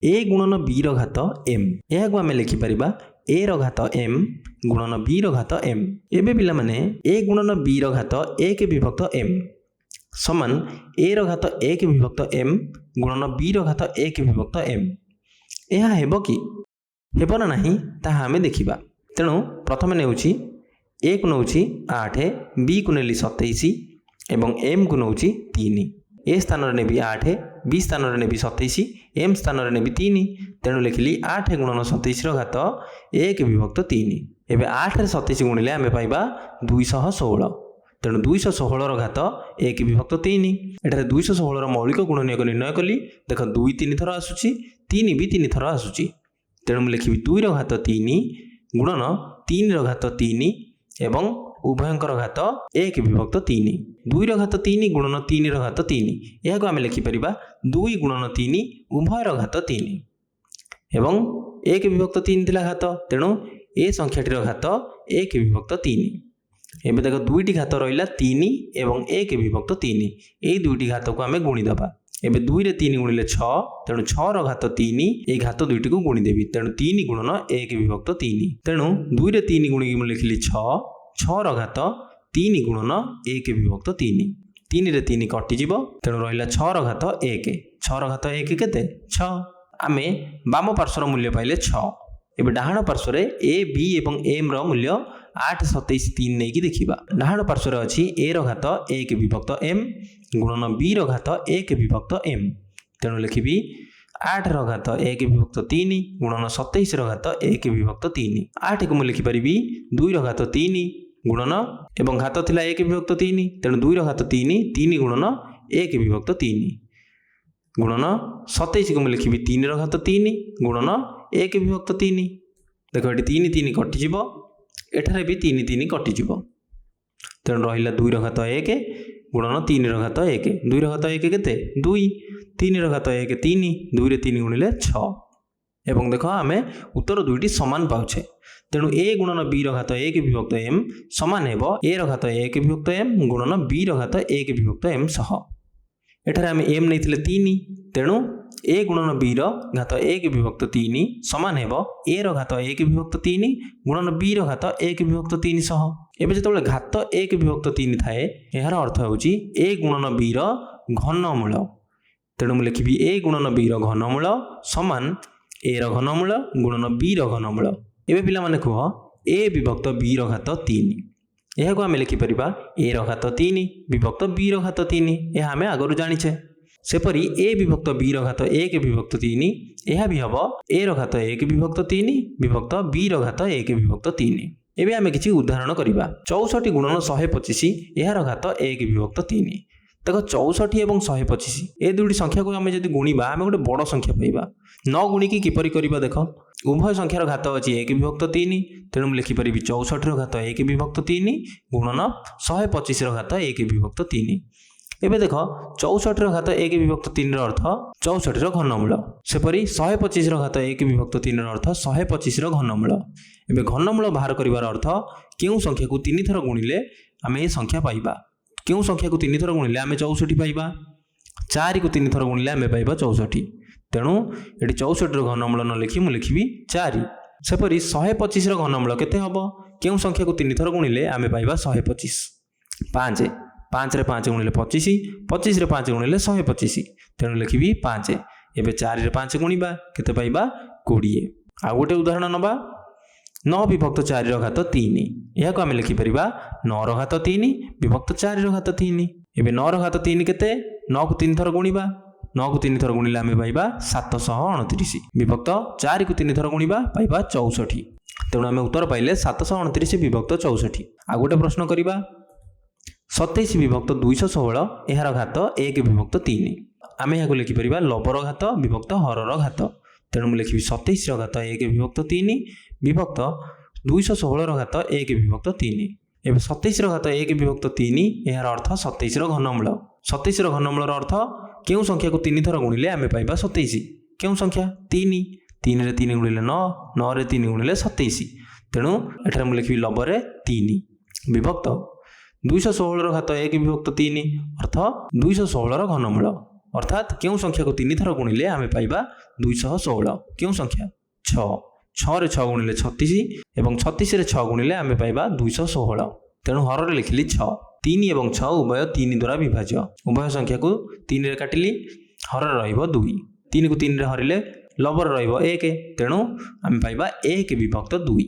ए गुणन बी रो घात एम यह आम लिखिपर ए रो घात एम गुणन बी रो घात एम। एबे पिला माने ए गुणन बी रो घात 1 विभक्त एम समान ए रो घात 1 विभक्त एम गुणन बी रो घात 1 विभक्त एम। यह हेब कि हेब ना नहीं ताहा आमे देखिबा। तेणु प्रथम नेउछि ए को नेउछि 8 बी को नेली 27 एवं एम को नेउछि 3। ए स्थान रे नेबी 8 बी स्थान रे नेबी 27 एम स्थान रे नेबी 3। तेणु लिखिली 8 गुणन 27 रो घात 1 विभक्त 3। एबे 8 रे 27 गुणिले आमे पाइबा 216। तेणु 216 रो घात 1 विभक्त 3। एठारे 216 रो मौलिक गुणनीयक निर्णय कली देख 2 3 थर आसुची 3 भी 3 थर आसुची। तेणु मैं लिखिबी 2 रो घात 3 गुणन 3 रो घात 3 एवं उभयंकर घात 1 विभक्त 3। 2 रो घात 3 गुणन 3 रो घात 3 यह आम लिखिपर 2 गुणन 3 उभय घात 3 एवं 1 विभक्त 3 थिला घात। तेणु ए संख्याटी घात 1 विभक्त 3। एबे देख 2टी घात रहिला 3 एवं 1 विभक्त 3 ए 2टी घात को आम गुणीदबा। एबे 2 रे 3 गुणिले 6 तेणु 6 रो घात 3 ए घात 2टी को गुणीदेवी। तेणु 3 गुणन 1 विभक्त 3। तेणु 2 रे 3 गुणिकी मैं लिखिली 6 रो घात 3 गुणन 1 विभक्त 3। 3 रे 3 कटिଯିବ तेणु रहिला 6 रो घात 1। 6 रो घात 1 केते 6। आमे बाम पार्श्वर मूल्य पाइले 6। एबे डाहाण पार्श्वर ए बी एवं एम रो मूल्य 8 27 3 नहीं कि देखिबा। डाहाण पार्श्वर अछि ए रो घात 1 विभक्त एम गुणन बी रो घात 1 विभक्त एम। तेणु लिखिबी 8 रो घात 1 विभक्त 3 गुणन 27 रो घात 1 विभक्त 3। 8 को मैं लिखि परिबी 2 रो घात 3 गुणन एवं घात थिला 1 विभक्त 3 तेणु 2 रो घात 3 3 गुणन 1 विभक्त 3 गुणन 27 को मैं लिखिबी 3 रो घात 3 गुणन 1 विभक्त 3। देखो ये 3 3 कटिଯିବ एठारे भी 3 3 कटिଯିବ। तेणु रहिला 2 रो घात 1 गुणन 3 रो घात 1। 2 रो घात 1 केते 2 3 रो घात 1 3 2 रे 3 गुणिले 6 एवं देख आमे उत्तर दुईटी समान पाउछे। तेणु ए गुणन बी रो घात 1 विभक्त एम समान हेबो ए रो घात 1 विभक्त एम गुणन बी रो घात 1 विभक्त एम सह। एठारे आमे एम नैथिले 3 तेणु ए गुणन बी रो घात 1 विभक्त 3 समान हेबो ए रो घात 1 विभक्त 3 गुणन बी रो घात 1 विभक्त 3 सह। एबे जेतबेले घात 1 विभक्त 3 थाए एहार अर्थ होउची ए गुणन बी रो घनमूल। तेणु मैं लिखिबी ए गुणन बी रो घनमूल समान ए रो घनमूल गुणन बी रो घनमूल। एबे पिला माने कह ए विभक्त बी रो घात 3 यह को आम लिखिपर ए रो घात 3 विभक्त बी रो घात 3 यह आम आगु जानिछे। सेपरी ए विभक्त बी रो घात 1 विभक्त 3 यह भी हम ए रो घात 1 विभक्त 3 विभक्त बी रो घात 1 विभक्त 3। एबे आम किसी उदाहरण करवा 64 गुणन 125 यार घात 1 विभक्त 3। देख 64 और 125 ए दुईटी संख्या को आम जब गुणा आम गोटे बड़ संख्या पाइबा। न गुणिकी किपरि करबा देख उभय संख्यार घात अच्छी 1 विभक्त 3 तेणु मुझे लिखिपर 64 घात 1 विभक्त 3 गुणन 125 घात 1 विभक्त 3। एबे देख 64 घात 1 विभक्त 3 अर्थ 64 घनमूल सेपरी 125 घात 1 विभक्त 3 अर्थ 125 घनमूल। एबे घनमूल बाहर करिवार अर्थ केउ संख्या को 3 थर गुणिले आमे ए संख्या पाइबा। केउ संख्या को 3 थर गुणिले आमे 64 पाइबा। 4 को 3 थर गुणिले आमे पाइबा 64। तेणु ये 64 घनमूल न लिखि मु लिखिबी 4। सेपरी 125 घनमूल केते हबो केउ संख्या को 3 थर गुणिले आमे पाइबा 125। 5 5 रे 5 गुणिले 25 25 रे 5 गुणिले 125 तेणु लिखिबी 5। एबे 4 रे 5 गुणिबा केते पाइबा 20। आ गोटे उदाहरण नबा 9 विभक्त 4 घात 3 यह को आम लिखिपर 9 घात 3 विभक्त 4 घात 3। एबे 9 घात 3 केते 9 को 3 थर गुणिबा 9 को 3 थर गुणिले आम पाइबा 729 विभक्त 4 को 3 थर गुणिबा पाइबा 64। तेणु आम उत्तर पाइले 729 विभक्त 64। आ गोटे प्रश्न करवा 27 विभक्त 216 यार घात 1 विभक्त 3 आम यहाँ लिखिपर लबर घात विभक्त हरर घात। तेणु मुझे लिखी 27 घात 1 विभक्त 3 विभक्त 216 घात 1 विभक्त 3। एवं 27 घात 1 विभक्त 3 यार अर्थ 27 घनमूल। 27 घनमूल अर्थ केउ संख्या को 3 थर गुणिले आम पाइबा 27 केउ संख्या 3 3 रे 3 गुणिले 9 9 रे 3 गुणिले 27 तेणु एठारे मुझे लिखी लबरे 3 विभक्त 216 घात 1 विभक्त 3 अर्थ 216 घनमूल। अर्थात केउं संख्या को 3 थर गुणिले आमे पाइबा 216 केउं संख्या 6 6 रे 6 गुणिले 36 एवं 36 रे 6 गुणिले आमे पाइबा 216 तेणु हर रे लिखिली 6 3 एवं 6 उभय 3 द्वारा विभाज्य उभय संख्या को 3 रे काटिली हर रहिबो 2 3 को 3 रे हरिले लबर रहिबो 1 तेणु आमे पाइबा 1 विभक्त 2।